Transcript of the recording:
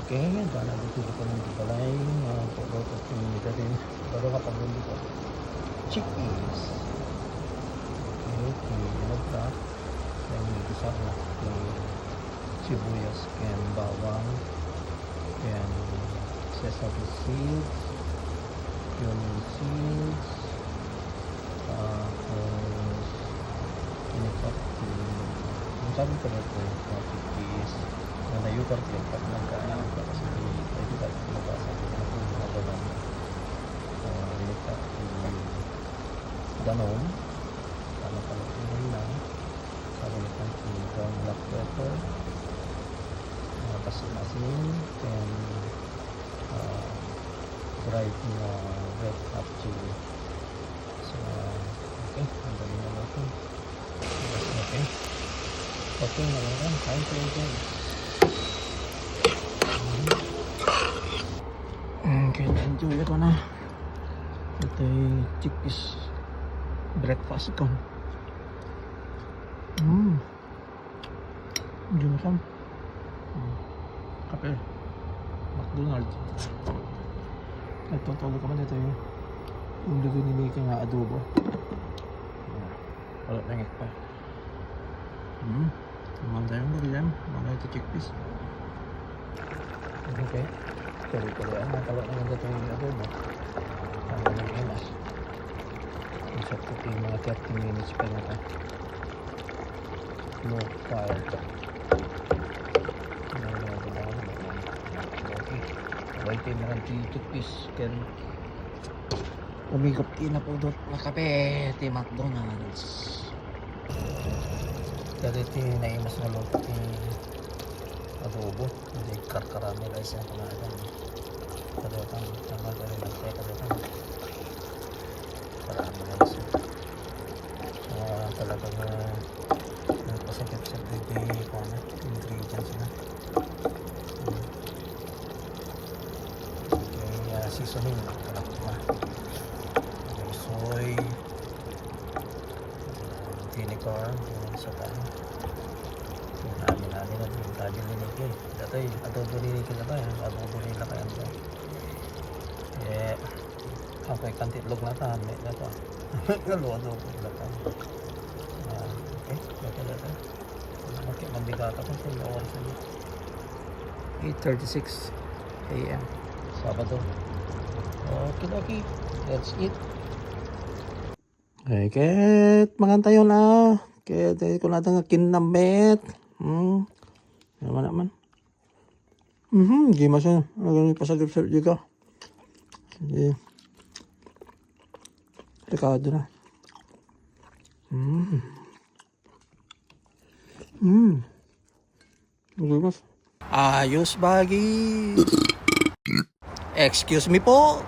Okay, dahil dito ko ng balay, pagod at pinita din. Pero kapag hindi ko, chickpeas. Okay, nagka. Then bisa ko yung sibuyas, and bawang, and sesame seeds, cumin seeds, tapos inipat yung sabi ko na ito, chickpeas. Na yogurt yun pag nagkaalam ka kasi pwede ka mabasa ko na kung mga dalang nita yung danon para palutuin na palutuin yung brown black pepper asin and dried na red hot chili. So okay, ang dami na natin. Okay na lang, kain ko yun. Okay, enjoy ako na. Ito yung chickpeas breakfast ko. Enjoy na kam. Kape. McDonald's. Nagtutulog ka man ito yung lugo ni Mika nga adobo. Wala nangit pa. Mamantay yung bagay yan. Mamantay ito chickpeas. Okay. Tuloy-tuloy kalau naman dito yung adobo ang mga inas isap ko yung mga 30 minutes pa na low fire okay wait time na lang chickpeas kan umikot na po doon mga kape ti McDonald's dati ti naimas na low adobo hindi karkarami guys yung pangalan kadotang tama galing nagsaya kadotang parami na guys talagang nagpasakit sa baby kung ano ingredients na okay seasoning kalak na soy vinegar sa tayo namin na yung tabi niligay dati adobo niligay na ba yung adobo nila kaya ito okay kantitlog na ta may na to nalo adobo nila ta okay dati okay mambigata ko sa oras na 8:36 AM Sabado okay that's it okay ket mangantayo na ket ko na nga kinamit naman gimana sih agak pasagip sa juga jadi dekado na ayos bagi excuse me po